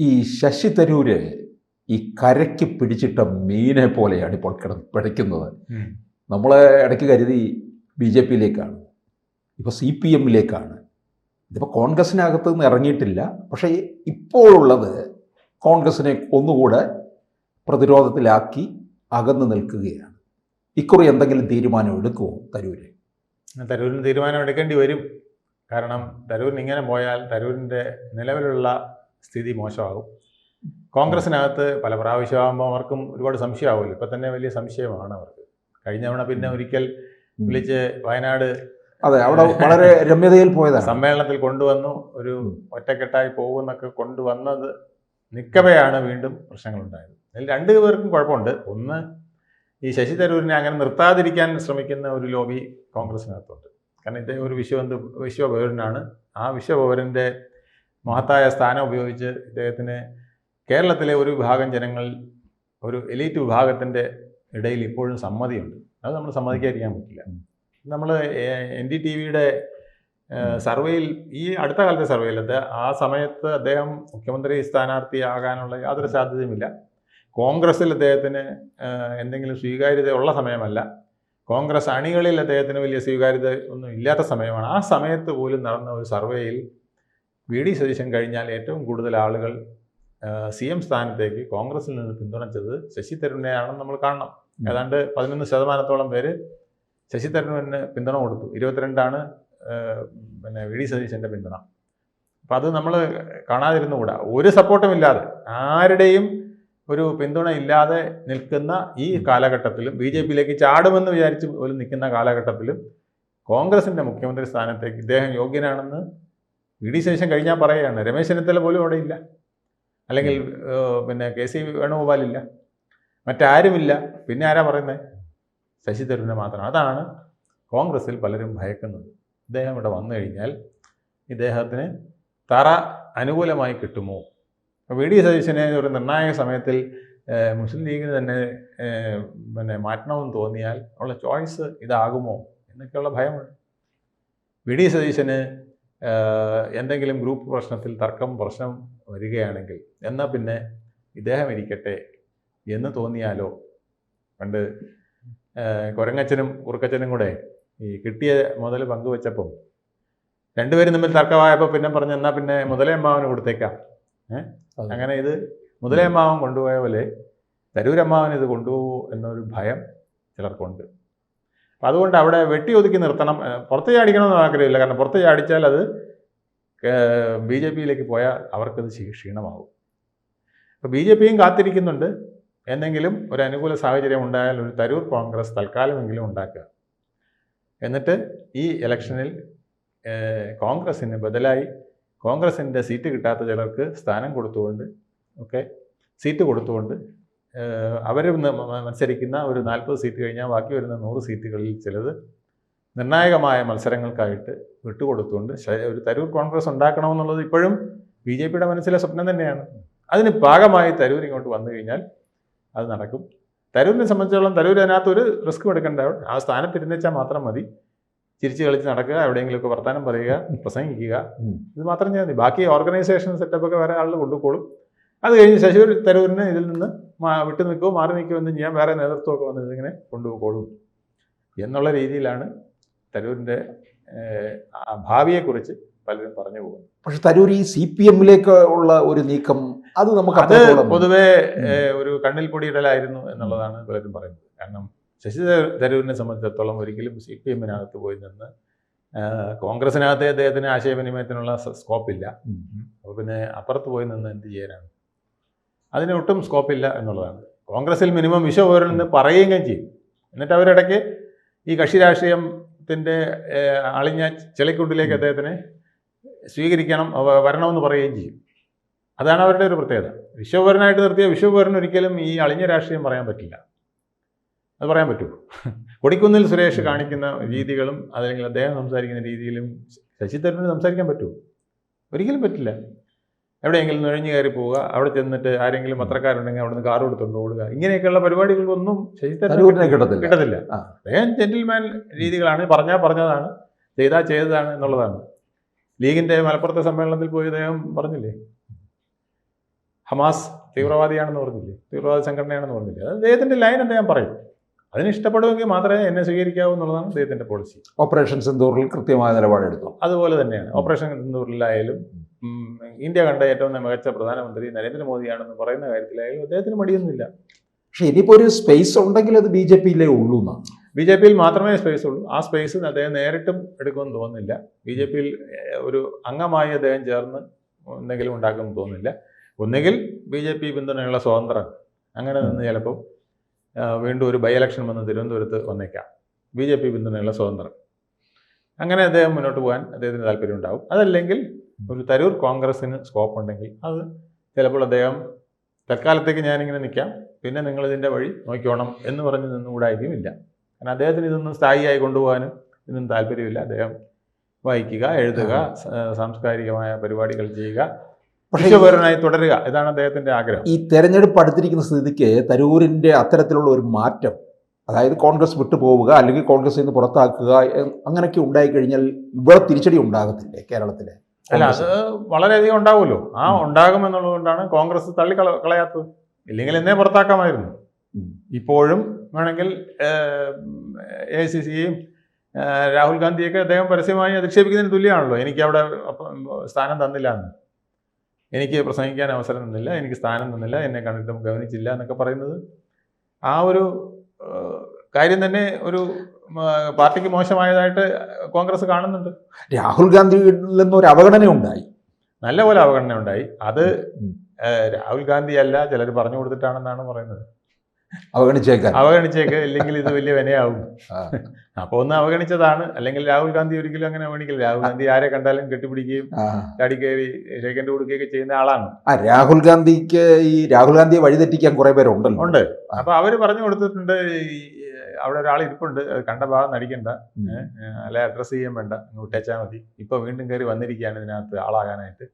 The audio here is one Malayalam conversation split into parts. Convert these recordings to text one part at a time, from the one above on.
ഈ ശശി തരൂര് ഈ കരയ്ക്ക് പിടിച്ചിട്ട മീനെ പോലെയാണ് ഇപ്പോൾ പിടയ്ക്കുന്നത്. നമ്മൾ ഇടയ്ക്ക് കരുതി BJP-യിലേക്കാണ്, ഇപ്പോൾ CPM-ലേക്കാണ്, ഇതിപ്പോൾ കോൺഗ്രസിനകത്ത് നിന്ന് ഇറങ്ങിയിട്ടില്ല. പക്ഷേ ഇപ്പോഴുള്ളത് കോൺഗ്രസിനെ ഒന്നുകൂടെ പ്രതിരോധത്തിലാക്കി അകന്നു നിൽക്കുകയാണ്. ഇക്കുറി എന്തെങ്കിലും തീരുമാനം എടുക്കുമോ തരൂര്? തരൂരിന് തീരുമാനം എടുക്കേണ്ടി വരും. കാരണം തരൂരിന് ഇങ്ങനെ പോയാൽ തരൂരിൻ്റെ നിലവിലുള്ള സ്ഥിതി മോശമാകും. കോൺഗ്രസിനകത്ത് പല പ്രാവശ്യമാകുമ്പോൾ അവർക്കും ഒരുപാട് സംശയമാവുമല്ലോ. ഇപ്പം തന്നെ വലിയ സംശയമാണ് അവർക്ക്. കഴിഞ്ഞ തവണ പിന്നെ ഒരിക്കൽ വിളിച്ച് വയനാട് അവിടെ വളരെ രമ്യതയിൽ പോയതാണ്, സമ്മേളനത്തിൽ കൊണ്ടുവന്നു. ഒരു ഒറ്റക്കെട്ടായി പോകുമെന്നൊക്കെ കൊണ്ടുവന്നത് നിൽക്കവെയാണ് വീണ്ടും പ്രശ്നങ്ങളുണ്ടായത്. അതിൽ രണ്ടു പേർക്കും കുഴപ്പമുണ്ട്. ഒന്ന്, ഈ ശശി തരൂരിനെ അങ്ങനെ നിർത്താതിരിക്കാൻ ശ്രമിക്കുന്ന ഒരു ലോബി കോൺഗ്രസിനകത്തുണ്ട്. കാരണം ഇദ്ദേഹം ഒരു വിശ്വപൗരനാണ്. ആ വിശ്വപൗരൻ്റെ മഹത്തായ സ്ഥാനം ഉപയോഗിച്ച് ഇദ്ദേഹത്തിന് കേരളത്തിലെ ഒരു വിഭാഗം ജനങ്ങൾ, ഒരു എലീറ്റ് വിഭാഗത്തിൻ്റെ ഇടയിൽ ഇപ്പോഴും സമ്മതിയുണ്ട്. അത് നമ്മൾ സമ്മതിക്കാതിരിക്കാൻ പറ്റില്ല. നമ്മൾ NDTV-യുടെ സർവേയിൽ, ഈ അടുത്ത കാലത്തെ സർവേയിൽ, ആ സമയത്ത് അദ്ദേഹം മുഖ്യമന്ത്രി സ്ഥാനാർത്ഥിയാകാനുള്ള യാതൊരു സാധ്യതയുമില്ല. കോൺഗ്രസ്സിൽ അദ്ദേഹത്തിന് എന്തെങ്കിലും സ്വീകാര്യത ഉള്ള സമയമല്ല. കോൺഗ്രസ് അണികളിൽ അദ്ദേഹത്തിന് വലിയ സ്വീകാര്യത ഒന്നും ഇല്ലാത്ത സമയമാണ്. ആ സമയത്ത് പോലും നടന്ന ഒരു സർവേയിൽ VD സതീശൻ കഴിഞ്ഞാൽ ഏറ്റവും കൂടുതൽ ആളുകൾ CM സ്ഥാനത്തേക്ക് കോൺഗ്രസിൽ നിന്ന് പിന്തുണച്ചത് ശശി തരൂരിനെയാണെന്ന് നമ്മൾ കാണണം. ഏതാണ്ട് 11% പേര് ശശി തരൂരിന് പിന്തുണ കൊടുത്തു. 22% പിന്നെ VD സതീശൻ്റെ പിന്തുണ. അപ്പം അത് നമ്മൾ കാണാതിരുന്നുകൂടാ. ഒരു സപ്പോർട്ടും ഇല്ലാതെ, ആരുടെയും ഒരു പിന്തുണ ഇല്ലാതെ നിൽക്കുന്ന ഈ കാലഘട്ടത്തിലും, BJP-യിലേക്ക് ചാടുമെന്ന് വിചാരിച്ച് പോലും നിൽക്കുന്ന കാലഘട്ടത്തിലും കോൺഗ്രസിൻ്റെ മുഖ്യമന്ത്രി സ്ഥാനത്തേക്ക് ഇദ്ദേഹം യോഗ്യനാണെന്ന് VD സതീശൻ കഴിഞ്ഞാൽ പറയുകയാണ്. രമേശ് ചെന്നിത്തല പോലും അവിടെ ഇല്ല, അല്ലെങ്കിൽ പിന്നെ KC വേണുഗോപാലില്ല, മറ്റാരുമില്ല. പിന്നെ ആരാ പറയുന്നത്? ശശി തരൂരിനെ മാത്രമാണ്. അതാണ് കോൺഗ്രസിൽ പലരും ഭയക്കുന്നത്. ഇദ്ദേഹം ഇവിടെ വന്നു കഴിഞ്ഞാൽ ഇദ്ദേഹത്തിന് തറ അനുകൂലമായി കിട്ടുമോ? VD സതീശനെ ഒരു നിർണായക സമയത്തിൽ മുസ്ലിം ലീഗിന് തന്നെ പിന്നെ മാറ്റണമെന്ന് തോന്നിയാൽ ഉള്ള ചോയ്സ് ഇതാകുമോ എന്നൊക്കെയുള്ള ഭയമുണ്ട്. VD സതീശന് എന്തെങ്കിലും ഗ്രൂപ്പ് പ്രശ്നത്തിൽ പ്രശ്നം വരികയാണെങ്കിൽ എന്നാൽ പിന്നെ ഇദ്ദേഹം ഇരിക്കട്ടെ എന്ന് തോന്നിയാലോ? പണ്ട് കൊരങ്ങച്ചനും കുറുക്കച്ചനും കൂടെ ഈ കിട്ടിയ മുതൽ പങ്കുവെച്ചപ്പം രണ്ടുപേരും തമ്മിൽ തർക്കമായപ്പോൾ പിന്നെ പറഞ്ഞു, എന്നാൽ പിന്നെ മുതലേ അമ്മാവന് കൊടുത്തേക്കാം. അങ്ങനെ ഇത് മുതലേ അമ്മാവൻ കൊണ്ടുപോയ പോലെ തരൂരമ്മാവൻ ഇത് കൊണ്ടുപോകൂ എന്നൊരു ഭയം ചിലർക്കുണ്ട്. അപ്പം അതുകൊണ്ട് അവിടെ വെട്ടി ഒതുക്കി നിർത്തണം. പുറത്ത് ചാടിക്കണമെന്ന് ആഗ്രഹമില്ല. കാരണം പുറത്ത് ചാടിച്ചാൽ അത് BJP-യിലേക്ക് പോയാൽ അവർക്കത് ക്ഷീണമാകും. അപ്പോൾ BJP-യും കാത്തിരിക്കുന്നുണ്ട്. എന്തെങ്കിലും ഒരു അനുകൂല സാഹചര്യം ഉണ്ടായാൽ ഒരു തരൂർ കോൺഗ്രസ് തൽക്കാലമെങ്കിലും ഉണ്ടാക്കുക. എന്നിട്ട് ഈ ഇലക്ഷനിൽ കോൺഗ്രസിന് ബദലായി കോൺഗ്രസിൻ്റെ സീറ്റ് കിട്ടാത്ത ചിലർക്ക് സ്ഥാനം കൊടുത്തുകൊണ്ട് സീറ്റ് കൊടുത്തുകൊണ്ട് അവർ മത്സരിക്കുന്ന ഒരു 40 സീറ്റ് കഴിഞ്ഞാൽ ബാക്കി വരുന്ന 100 സീറ്റുകളിൽ ചിലത് നിർണായകമായ മത്സരങ്ങൾക്കായിട്ട് വിട്ടുകൊടുത്തുകൊണ്ട് ഒരു തരൂർ കോൺഗ്രസ് ഉണ്ടാക്കണമെന്നുള്ളത് ഇപ്പോഴും BJP-യുടെ മനസ്സിലെ സ്വപ്നം തന്നെയാണ്. അതിന് ഭാഗമായി തരൂർ ഇങ്ങോട്ട് വന്നു കഴിഞ്ഞാൽ അത് നടക്കും. തരൂരിനെ സംബന്ധിച്ചിടത്തോളം തരൂർ അതിനകത്ത് ഒരു റിസ്ക്കും എടുക്കേണ്ട. ആ സ്ഥാനത്തിരുന്നേച്ചാൽ മാത്രം മതി. ചിരിച്ച് കളിച്ച് നടക്കുക, എവിടെയെങ്കിലുമൊക്കെ വർത്തമാനം പറയുക, പ്രസംഗിക്കുക, ഇത് മാത്രം ചെയ്യാൻ മതി. ബാക്കി ഓർഗനൈസേഷൻ സെറ്റപ്പൊക്കെ വേറെ ആളുകൾ കൊണ്ടുപോകും. അത് കഴിഞ്ഞ് ശശി തരൂരിന് ഇതിൽ നിന്ന് വിട്ടു നിൽക്കുകയോ മാറി നിൽക്കുകയോ ഒന്നും ചെയ്യാൻ വേറെ നേതൃത്വമൊക്കെ വന്ന് ഇതിങ്ങനെ കൊണ്ടുപോയിക്കോളും എന്നുള്ള രീതിയിലാണ് തരൂരിൻ്റെ ഭാവിയെക്കുറിച്ച് പലരും പറഞ്ഞു പോകുന്നു. പക്ഷെ തരൂർ ഈ CPM-ലേക്ക് ഉള്ള ഒരു നീക്കം അത് നമുക്ക് പൊതുവെ ഒരു കണ്ണിൽ പൊടിയിടലായിരുന്നു എന്നുള്ളതാണ് പലരും പറയുന്നത്. കാരണം ശശി തരൂരിനെ സംബന്ധിച്ചിടത്തോളം ഒരിക്കലും CPM-നകത്ത് പോയി നിന്ന് കോൺഗ്രസിനകത്തെ അദ്ദേഹത്തിന് ആശയവിനിമയത്തിനുള്ള സ്കോപ്പില്ല. അപ്പോൾ പിന്നെ അപ്പുറത്ത് പോയി നിന്ന് എന്ത് ചെയ്യാനാണ്? അതിനൊട്ടും സ്കോപ്പില്ല എന്നുള്ളതാണ്. കോൺഗ്രസിൽ മിനിമം വിശ്വപൗരനെന്ന് പറയുകയും ചെയ്യും. എന്നിട്ട് അവരിടയ്ക്ക് ഈ കക്ഷി രാഷ്ട്രീയത്തിൻ്റെ അളിഞ്ഞ ചെളിക്കുണ്ടിലേക്ക് അദ്ദേഹത്തിനെ സ്വീകരിക്കണം, വരണമെന്ന് പറയുകയും ചെയ്യും. അതാണ് അവരുടെ ഒരു പ്രത്യേകത. വിശ്വപൗരനായിട്ട് നിർത്തിയ വിശ്വപൗരൻ ഒരിക്കലും ഈ അളിഞ്ഞ രാഷ്ട്രീയം പറയാൻ പറ്റില്ല. അത് പറയാൻ പറ്റുമോ? കൊടിക്കുന്നിൽ സുരേഷ് കാണിക്കുന്ന രീതികളും അല്ലെങ്കിൽ അദ്ദേഹം സംസാരിക്കുന്ന രീതിയിലും ശശി തരൂരിന് സംസാരിക്കാൻ പറ്റുമോ? ഒരിക്കലും പറ്റില്ല. എവിടെയെങ്കിലും നുഴഞ്ഞു കയറി പോവുക, അവിടെ ചെന്നിട്ട് ആരെങ്കിലും പത്രക്കാരുണ്ടെങ്കിൽ അവിടെ നിന്ന് കാർ കൊടുത്തുകൊണ്ട് ഓടുക, ഇങ്ങനെയൊക്കെയുള്ള പരിപാടികൾക്കൊന്നും ശശി തരൂരിനെ കിട്ടത്തില്ല. അദ്ദേഹം ജെന്റിൽമാൻ രീതികളാണ്. പറഞ്ഞതാണ്, ചെയ്തതാണ് എന്നുള്ളതാണ്. ലീഗിൻ്റെ മലപ്പുറത്തെ സമ്മേളനത്തിൽ പോയി അദ്ദേഹം പറഞ്ഞില്ലേ, ഹമാസ് തീവ്രവാദിയാണെന്ന് പറഞ്ഞില്ലേ, തീവ്രവാദ സംഘടനയാണെന്ന് പറഞ്ഞില്ലേ, അത് അദ്ദേഹത്തിൻ്റെ ലൈൻ അദ്ദേഹം പറയും. അതിന് ഇഷ്ടപ്പെടുമെങ്കിൽ മാത്രമേ എന്നെ സ്വീകരിക്കാവൂ എന്നുള്ളതാണ് അദ്ദേഹത്തിൻ്റെ പോളിസി. ഓപ്പറേഷൻ സിന്ദൂറിൽ കൃത്യമായ നിലപാടെടുത്തു. അതുപോലെ തന്നെയാണ് ഓപ്പറേഷൻ സിന്ദൂറിലായാലും ഇന്ത്യ കണ്ട ഏറ്റവും മികച്ച പ്രധാനമന്ത്രി നരേന്ദ്രമോദിയാണെന്ന് പറയുന്ന കാര്യത്തിലായാലും അദ്ദേഹത്തിന് മടിയൊന്നുമില്ല. പക്ഷെ ഇനിയിപ്പോൾ ഒരു സ്പേസ് ഉണ്ടെങ്കിൽ അത് ബി ജെ പിയിലേ ഉള്ളൂ എന്നാണ്. ബി ജെ പിയിൽ മാത്രമേ സ്പേസ് ഉള്ളൂ. ആ സ്പേസ് അദ്ദേഹം നേരിട്ടും എടുക്കുമെന്ന് തോന്നുന്നില്ല. ബി ജെ പിയിൽ ഒരു അംഗമായി അദ്ദേഹം ചേർന്ന് എന്തെങ്കിലും ഉണ്ടാക്കുമെന്ന് തോന്നുന്നില്ല. ഒന്നുകിൽ ബി ജെ പി പിന്തുണയുള്ള സ്വതന്ത്രൻ അങ്ങനെ നിന്ന് ചിലപ്പോൾ വീണ്ടും ഒരു ബൈ ഇലക്ഷൻ വന്ന് തിരുവനന്തപുരത്ത് വന്നേക്കാം. ബി ജെ പി പിന്തുണയുള്ള സ്വതന്ത്രൻ അങ്ങനെ അദ്ദേഹം മുന്നോട്ട് പോകാൻ അദ്ദേഹത്തിന് താല്പര്യം ഉണ്ടാവും. അതല്ലെങ്കിൽ ഒരു തരൂർ കോൺഗ്രസ്സിന് സ്കോപ്പ് ഉണ്ടെങ്കിൽ അത് ചിലപ്പോൾ അദ്ദേഹം തൽക്കാലത്തേക്ക് ഞാനിങ്ങനെ നിൽക്കാം, പിന്നെ നിങ്ങളിതിൻ്റെ വഴി നോക്കിക്കോണം എന്ന് പറഞ്ഞ് നിന്നുകൂടായിരിക്കും ഇല്ല. കാരണം അദ്ദേഹത്തിന് ഇതൊന്നും സ്ഥായിയായി കൊണ്ടുപോകാനും ഇതൊന്നും താല്പര്യമില്ല. അദ്ദേഹം വായിക്കുക, എഴുതുക, സാംസ്കാരികമായ പരിപാടികൾ ചെയ്യുക, പക്ഷേപരനായി തുടരുക, ഇതാണ് അദ്ദേഹത്തിൻ്റെ ആഗ്രഹം. ഈ തെരഞ്ഞെടുപ്പ് അടുത്തിരിക്കുന്ന സ്ഥിതിക്ക് തരൂരിൻ്റെ അത്തരത്തിലുള്ള ഒരു മാറ്റം, അതായത് കോൺഗ്രസ് വിട്ടു പോവുക അല്ലെങ്കിൽ കോൺഗ്രസിൽ നിന്ന് പുറത്താക്കുക അങ്ങനെയൊക്കെ ഉണ്ടായിക്കഴിഞ്ഞാൽ ഇവിടെ തിരിച്ചടി ഉണ്ടാകത്തില്ലേ കേരളത്തിലെ? അല്ല, അത് വളരെയധികം ഉണ്ടാവുമല്ലോ. ആ ഉണ്ടാകുമെന്നുള്ളത് കൊണ്ടാണ് കോൺഗ്രസ് കളയാത്തത്. ഇല്ലെങ്കിൽ എന്നേ പുറത്താക്കാമായിരുന്നു. ഇപ്പോഴും വേണമെങ്കിൽ AICCയെയും രാഹുൽ ഗാന്ധിയൊക്കെ അദ്ദേഹം പരസ്യമായി അധിക്ഷേപിക്കുന്നതിന് തുല്യമാണല്ലോ. എനിക്ക് അവിടെ സ്ഥാനം തന്നില്ല എന്ന്, എനിക്ക് പ്രസംഗിക്കാൻ അവസരം തന്നില്ല, എനിക്ക് സ്ഥാനം തന്നില്ല, എന്നെ കണ്ടിട്ടും ഗവനിച്ചില്ല എന്നൊക്കെ പറയുന്നത് ആ ഒരു കാര്യം തന്നെ ഒരു പാർട്ടിക്ക് മോശമായതായിട്ട് കോൺഗ്രസ് കാണുന്നുണ്ട്. രാഹുൽ ഗാന്ധിയിൽ നിന്നൊരു അവഗണന ഉണ്ടായി, നല്ലപോലെ അവഗണന ഉണ്ടായി. അത് രാഹുൽ ഗാന്ധി അല്ല, ചിലർ പറഞ്ഞു കൊടുത്തിട്ടാണെന്നാണ് പറയുന്നത്. അവഗണിച്ചേക്ക്, ഇല്ലെങ്കിൽ ഇത് വലിയ വിനയാവും. അപ്പൊ ഒന്ന് അവഗണിച്ചതാണ്. അല്ലെങ്കിൽ രാഹുൽ ഗാന്ധി ഒരിക്കലും അങ്ങനെ അവഗണിക്കില്ല. രാഹുൽ ഗാന്ധി ആരെ കണ്ടാലും കെട്ടിപ്പിടിക്കുകയും ചാടിക്കയറി ഷേക്കൻഡ് കൊടുക്കുകയൊക്കെ ചെയ്യുന്ന ആളാണ്. രാഹുൽ ഗാന്ധിയെ വഴിതെറ്റിക്കാൻ കുറെ പേരുണ്ടല്ലോ. ഉണ്ട്. അപ്പൊ അവര് പറഞ്ഞു കൊടുത്തിട്ടുണ്ട്, അവിടെ ഒരാൾ ഇരിപ്പുണ്ട്, അത് കണ്ട ഭാഗം നടിക്കണ്ട, അല്ലെ അഡ്രസ്സ് ചെയ്യാൻ വേണ്ട, വിട്ടേച്ചാൽ മതി, ഇപ്പൊ വീണ്ടും കയറി വന്നിരിക്കുകയാണ് ഇതിനകത്ത് ആളാകാനായിട്ട്,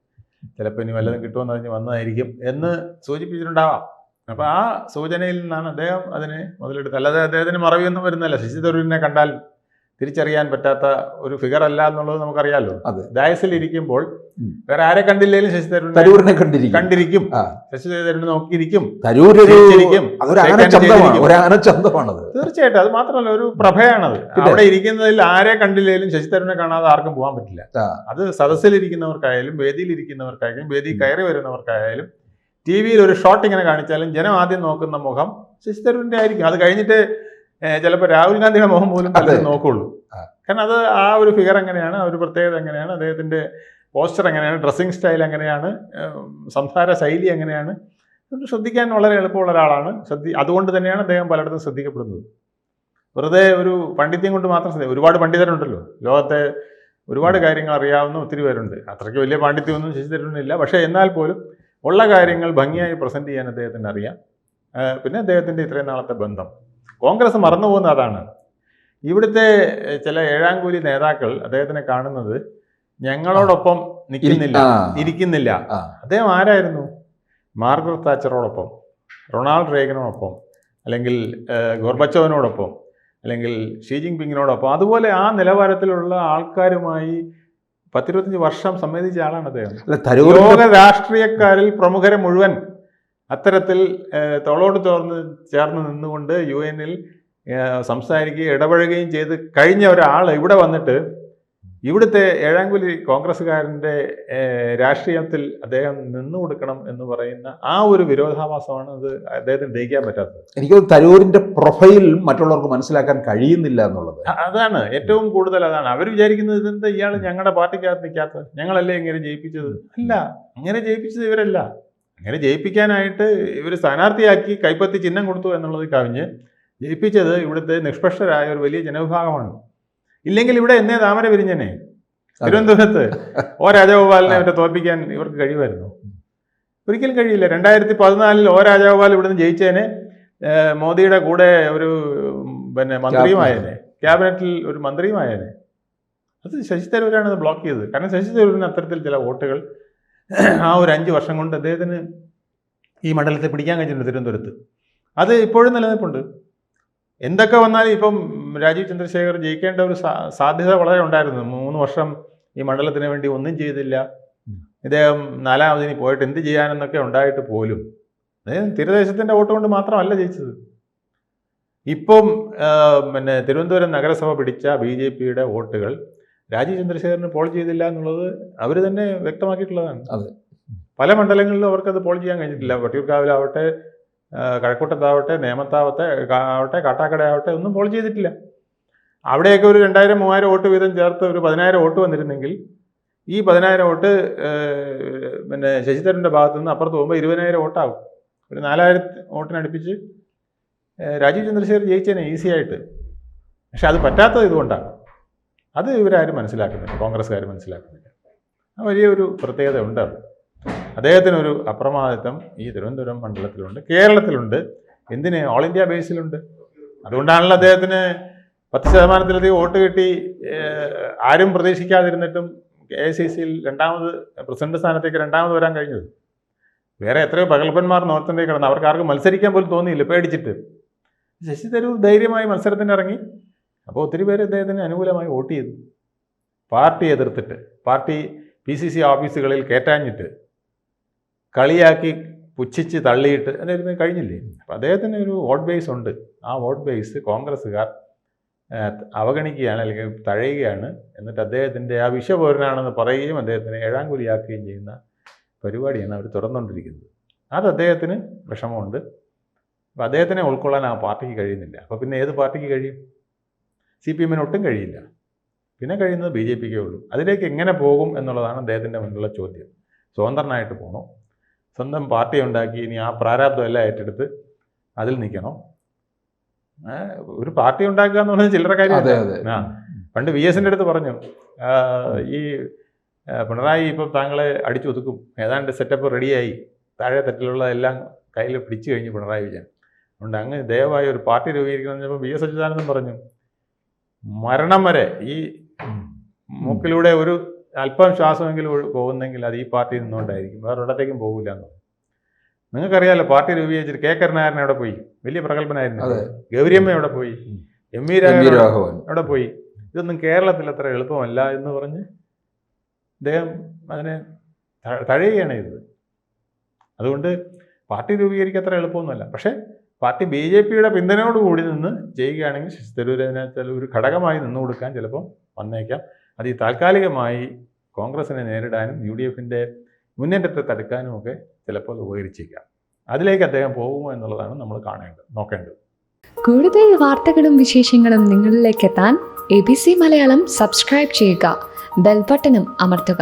ചിലപ്പോൾ ഇനി വല്ലതും കിട്ടുമെന്ന് പറഞ്ഞ് വന്നതായിരിക്കും എന്ന് സൂചിപ്പിച്ചിട്ടുണ്ടാവാം. അപ്പൊ ആ സൂചനയിൽ നിന്നാണ് അദ്ദേഹം അതിനെ മുതലെടുത്തത്. അല്ലാതെ അദ്ദേഹത്തിന് മറവിയൊന്നും വരുന്നില്ല. ശശി തരൂരിനെ കണ്ടാൽ തിരിച്ചറിയാൻ പറ്റാത്ത ഒരു ഫിഗർ അല്ല എന്നുള്ളത് നമുക്കറിയാലോ. ഡയസിലിരിക്കുമ്പോൾ വേറെ ആരെ കണ്ടില്ലേലും ശശി തരൂരിനെ കണ്ടിരിക്കും, ശശി തരൂരിനെ നോക്കിയിരിക്കും, തീർച്ചയായിട്ടും. അത് മാത്രമല്ല, ഒരു പ്രഭയാണത്. അവിടെ ഇരിക്കുന്നതിൽ ആരെ കണ്ടില്ലേലും ശശി തരൂരിനെ കാണാതെ ആർക്കും പോകാൻ പറ്റില്ല. അത് സദസ്സിലിരിക്കുന്നവർക്കായാലും വേദിയിലിരിക്കുന്നവർക്കായാലും വേദി കയറി വരുന്നവർക്കായാലും TV-യിൽ ഒരു ഷോട്ട് ഇങ്ങനെ കാണിച്ചാലും ജനം ആദ്യം നോക്കുന്ന മുഖം ശശി തരൂരിന്റെ ആയിരിക്കും. അത് കഴിഞ്ഞിട്ട് ചിലപ്പോൾ രാഹുൽ ഗാന്ധിയുടെ മുഖം പോലും നോക്കുള്ളൂ. കാരണം അത് ആ ഒരു ഫിഗർ എങ്ങനെയാണ്, ആ ഒരു പ്രത്യേകത എങ്ങനെയാണ്, അദ്ദേഹത്തിന്റെ പോസ്റ്റർ എങ്ങനെയാണ്, ഡ്രസ്സിങ് സ്റ്റൈൽ എങ്ങനെയാണ്, സംസാര ശൈലി എങ്ങനെയാണ്, ശ്രദ്ധിക്കാൻ വളരെ എളുപ്പമുള്ള ഒരാളാണ്. അതുകൊണ്ട് തന്നെയാണ് അദ്ദേഹം പലയിടത്തും ശ്രദ്ധിക്കപ്പെടുന്നത്. വെറുതെ ഒരു പണ്ഡിത്യം കൊണ്ട് മാത്രം ഒരുപാട് പണ്ഡിതരുണ്ടല്ലോ ലോകത്തെ, ഒരുപാട് കാര്യങ്ങൾ അറിയാവുന്ന ഒത്തിരി പേരുണ്ട്. അത്രയ്ക്ക് വലിയ പാണ്ഡിത്യമൊന്നും ശശി തരൂരിനില്ല. പക്ഷേ എന്നാൽ പോലും ഉള്ള കാര്യങ്ങൾ ഭംഗിയായി പ്രസന്റ് ചെയ്യാൻ അദ്ദേഹത്തിന് അറിയാം. പിന്നെ അദ്ദേഹത്തിന്റെ ഇത്രയും നാളത്തെ ബന്ധം കോൺഗ്രസ് മറന്നുപോകുന്ന അതാണ്. ഇവിടുത്തെ ചില ഏഴാംകൂലി നേതാക്കൾ അദ്ദേഹത്തിനെ കാണുന്നത് ഞങ്ങളോടൊപ്പം ഇരിക്കുന്നില്ല. അദ്ദേഹം ആരായിരുന്നു? മാർഗരറ്റ് താച്ചറോടൊപ്പം, റൊണാൾഡ് റേഗനോടൊപ്പം, അല്ലെങ്കിൽ ഗോർബച്ചോവിനോടൊപ്പം, അല്ലെങ്കിൽ ഷീ ജിൻപിങ്ങിനോടൊപ്പം, അതുപോലെ ആ നിലവാരത്തിലുള്ള ആൾക്കാരുമായി 10-25 വർഷം സംബന്ധിച്ച ആളാണ് അദ്ദേഹം. ലോക രാഷ്ട്രീയക്കാരിൽ പ്രമുഖരെ മുഴുവൻ അത്തരത്തിൽ തോളോട് ചേർന്ന് നിന്നുകൊണ്ട് UN-ൽ സംസാരിക്കുകയും ഇടപഴകുകയും ചെയ്ത് കഴിഞ്ഞ ഒരാൾ ഇവിടെ വന്നിട്ട് ഇവിടുത്തെ ഏഴാംകൂലി കോൺഗ്രസ്സുകാരൻ്റെ രാഷ്ട്രീയത്തിൽ അദ്ദേഹം നിന്നു കൊടുക്കണം എന്ന് പറയുന്ന ആ ഒരു വിരോധാഭാസമാണ് അത് അദ്ദേഹത്തിന് ദഹിക്കാൻ പറ്റാത്തത്. എനിക്ക് തരൂരിന്റെ പ്രൊഫൈൽ മറ്റുള്ളവർക്ക് മനസ്സിലാക്കാൻ കഴിയുന്നില്ല എന്നുള്ളത് അതാണ് ഏറ്റവും കൂടുതൽ. അതാണ് അവർ വിചാരിക്കുന്നത്, ഇതെന്താ ഇയാൾ ഞങ്ങളുടെ പാർട്ടിക്കകത്ത് നിൽക്കാത്തത്, ഞങ്ങളല്ലേ ഇങ്ങനെ ജയിപ്പിച്ചത്? അല്ല, അങ്ങനെ ജയിപ്പിച്ചത് ഇവരല്ല. അങ്ങനെ ജയിപ്പിക്കാനായിട്ട് ഇവർ സ്ഥാനാർത്ഥിയാക്കി കൈപ്പത്തി ചിഹ്നം കൊടുത്തു എന്നുള്ളത് കവിഞ്ഞ് ജയിപ്പിച്ചത് ഇവിടുത്തെ നിഷ്പക്ഷരായ ഒരു വലിയ ജനവിഭാഗമാണ്. ഇല്ലെങ്കിൽ ഇവിടെ എന്നേ താമര വിരിഞ്ഞനെ. തിരുവനന്തപുരത്ത് രാജഗോപാലിനെ അവരെ തോൽപ്പിക്കാൻ ഇവർക്ക് കഴിയുമായിരുന്നു? ഒരിക്കലും കഴിയില്ല. 2014 രാജഗോപാൽ ഇവിടുന്ന് ജയിച്ചതിനെ മോദിയുടെ കൂടെ ഒരു മന്ത്രിയുമായേനെ, ക്യാബിനറ്റിൽ ഒരു മന്ത്രിയുമായേനെ. അത് ശശി തരൂരാണ് അത് ബ്ലോക്ക് ചെയ്തത്. കാരണം ശശി തരൂരിന് അത്തരത്തിൽ ചില വോട്ടുകൾ ആ ഒരു 5 വർഷം കൊണ്ട് അദ്ദേഹത്തിന് ഈ മണ്ഡലത്തെ പിടിക്കാൻ കഴിഞ്ഞിട്ടുണ്ട് തിരുവനന്തപുരത്ത്. അത് ഇപ്പോഴും നിലനിൽപ്പുണ്ട്. എന്തൊക്കെ വന്നാലും ഇപ്പം രാജീവ് ചന്ദ്രശേഖർ ജയിക്കേണ്ട ഒരു സാധ്യത വളരെ ഉണ്ടായിരുന്നു. 3 വർഷം ഈ മണ്ഡലത്തിന് വേണ്ടി ഒന്നും ചെയ്തില്ല. ഇദ്ദേഹം നാലാമതിനി പോയിട്ട് എന്ത് ചെയ്യാനെന്നൊക്കെ ഉണ്ടായിട്ട് പോലും അദ്ദേഹം തീരദേശത്തിൻ്റെ വോട്ട് കൊണ്ട് മാത്രമല്ല ജയിച്ചത്. ഇപ്പം പിന്നെ തിരുവനന്തപുരം നഗരസഭ പിടിച്ച BJPയുടെ വോട്ടുകൾ രാജീവ് ചന്ദ്രശേഖരന് പോൾ ചെയ്തില്ല എന്നുള്ളത് അവർ തന്നെ വ്യക്തമാക്കിയിട്ടുള്ളതാണ്. അതെ. പല മണ്ഡലങ്ങളിലും അവർക്കത് പോൾ ചെയ്യാൻ കഴിഞ്ഞിട്ടില്ല. വട്ടിയൂർക്കാവിലാവട്ടെ, കഴക്കൂട്ടത്താവട്ടെ, നേമത്താവട്ടെ ആവട്ടെ, കാട്ടാക്കടയാവട്ടെ ഒന്നും പോൾ ചെയ്തിട്ടില്ല. അവിടെയൊക്കെ ഒരു 2000-3000 വോട്ട് വീതം ചേർത്ത് ഒരു 10,000 വോട്ട് വന്നിരുന്നെങ്കിൽ ഈ 10,000 വോട്ട് പിന്നെ ശശി തരൂരിൻ്റെ ഭാഗത്തു നിന്ന് അപ്പുറത്ത് പോകുമ്പോൾ 20,000 വോട്ടാകും. ഒരു 4,000 വോട്ടിനടുപ്പിച്ച് രാജീവ് ചന്ദ്രശേഖർ ജയിച്ചേനെ ഈസി ആയിട്ട്. പക്ഷെ അത് പറ്റാത്തത് ഇതുകൊണ്ടാണ്. അത് ഇവരാരും മനസ്സിലാക്കുന്നില്ല, കോൺഗ്രസ്സുകാർ മനസ്സിലാക്കുന്നില്ല. ആ വലിയൊരു പ്രത്യേകത ഉണ്ട്. അദ്ദേഹത്തിനൊരു അപ്രമാദിത്വം ഈ തിരുവനന്തപുരം മണ്ഡലത്തിലുണ്ട്, കേരളത്തിലുണ്ട്, എന്തിന് ഓൾ ഇന്ത്യ ബേസിലുണ്ട്. അതുകൊണ്ടാണല്ലോ അദ്ദേഹത്തിന് 10% വോട്ട് കിട്ടി, ആരും പ്രതീക്ഷിക്കാതിരുന്നിട്ടും AICCയിൽ പ്രസിഡന്റ് സ്ഥാനത്തേക്ക് രണ്ടാമത് വരാൻ കഴിഞ്ഞത്. വേറെ എത്രയോ പകൽപ്പന്മാർ നോർത്തിൻ്റെ കിടന്ന് അവർക്ക് ആർക്കും മത്സരിക്കാൻ പോലും തോന്നിയില്ല പേടിച്ചിട്ട്. ശശി തരൂർ ധൈര്യമായി മത്സരത്തിന് ഇറങ്ങി. അപ്പോൾ ഒത്തിരി പേര് അദ്ദേഹത്തിന് അനുകൂലമായി വോട്ട് ചെയ്തു. പാർട്ടി എതിർത്തിട്ട്, പാർട്ടി PCC ഓഫീസുകളിൽ കയറ്റാഞ്ഞിട്ട്, കളിയാക്കി പുച്ഛിച്ച് തള്ളിയിട്ട് അതിന് കഴിഞ്ഞില്ലേ. അപ്പം അദ്ദേഹത്തിന് ഒരു വോട്ട് ബേസ് ഉണ്ട്. ആ വോട്ട് ബേസ് കോൺഗ്രസ്സുകാർ അവഗണിക്കുകയാണ്, അല്ലെങ്കിൽ തഴയുകയാണ്. എന്നിട്ട് അദ്ദേഹത്തിൻ്റെ ആ വിഷപൗരനാണെന്ന് പറയുകയും അദ്ദേഹത്തിന് ഏഴാങ്കുലിയാക്കുകയും ചെയ്യുന്ന പരിപാടിയാണ് അവർ തുറന്നുകൊണ്ടിരിക്കുന്നത്. അത് അദ്ദേഹത്തിന് വിഷമമുണ്ട്. അപ്പം അദ്ദേഹത്തിനെ ഉൾക്കൊള്ളാൻ ആ പാർട്ടിക്ക് കഴിയുന്നില്ല. അപ്പോൾ പിന്നെ ഏത് പാർട്ടിക്ക് കഴിയും? CPM-ന് ഒട്ടും കഴിയില്ല. പിന്നെ കഴിയുന്നത് BJPക്കേ ഉള്ളൂ. അതിലേക്ക് എങ്ങനെ പോകും എന്നുള്ളതാണ് അദ്ദേഹത്തിൻ്റെ മുന്നിലുള്ള ചോദ്യം. സ്വതന്ത്രനായിട്ട് പോകണോ, സ്വന്തം പാർട്ടി ഉണ്ടാക്കി ഇനി ആ പ്രാരാബ്ദം എല്ലാം ഏറ്റെടുത്ത് അതിൽ നിൽക്കണോ? ഒരു പാർട്ടി ഉണ്ടാക്കുക എന്ന് പറഞ്ഞാൽ ചില്ലറ കാര്യമല്ല. പണ്ട് VS-ൻ്റെ അടുത്ത് പറഞ്ഞു, ഈ പിണറായി ഇപ്പം താങ്കളെ അടിച്ചൊതുക്കും, ഏതാണ്ട് സെറ്റപ്പ് റെഡിയായി, താഴെ തട്ടിലുള്ള എല്ലാം കയ്യിൽ പിടിച്ചു കഴിഞ്ഞ് പിണറായി വിജയൻ. അതുകൊണ്ട് അങ്ങ് ദയവായി ഒരു പാർട്ടി രൂപീകരിക്കണം എന്ന് VS അച്യുതാനന്ദൻ പറഞ്ഞു. മരണം വരെ ഈ മൂക്കിലൂടെ ഒരു അല്പം ശ്വാസമെങ്കിലും പോകുന്നെങ്കിൽ അത് ഈ പാർട്ടിയിൽ നിന്നുകൊണ്ടായിരിക്കും, വേറെ ഒരിടത്തേക്കും പോകില്ല എന്ന്. നിങ്ങൾക്കറിയാമല്ലോ, പാർട്ടി രൂപീകരിച്ചിട്ട് K. കരുണാകരൻ എവിടെ പോയി? വലിയ പ്രഗത്ഭനായിരുന്നു. ഗൗരിയമ്മ എവിടെ പോയി? MV രാഘവൻ എവിടെ പോയി? ഇതൊന്നും കേരളത്തിൽ അത്ര എളുപ്പമല്ല എന്ന് പറഞ്ഞ് അദ്ദേഹം അതിനെ തഴയുകയാണ് ചെയ്തത്. അതുകൊണ്ട് പാർട്ടി രൂപീകരിക്കുക അത്ര എളുപ്പമൊന്നുമല്ല. പക്ഷേ പാർട്ടി BJPയുടെ പിന്തുണയോടുകൂടി നിന്ന് ചെയ്യുകയാണെങ്കിൽ ശശി തരൂർ അതിനകത്ത് ഒരു ഘടകമായി നിന്നു കൊടുക്കാൻ ചിലപ്പം വന്നേക്കാം. അത് ഈ താൽക്കാലികമായി കോൺഗ്രസിനെ നേരിടാനും UDF-ൻ്റെ മുന്നേറ്റത്തെ തടുക്കാനും ഒക്കെ ചിലപ്പോൾ ഉപകരിച്ചേക്കാം. അതിലേക്ക് അദ്ദേഹം പോകുമോ എന്നുള്ളതാണ് നമ്മൾ നോക്കേണ്ടത്. കൂടുതൽ വാർത്തകളും വിശേഷങ്ങളും നിങ്ങളിലേക്ക് എത്താൻ ABC മലയാളം സബ്സ്ക്രൈബ് ചെയ്യുക, ബെൽ ബട്ടണും അമർത്തുക.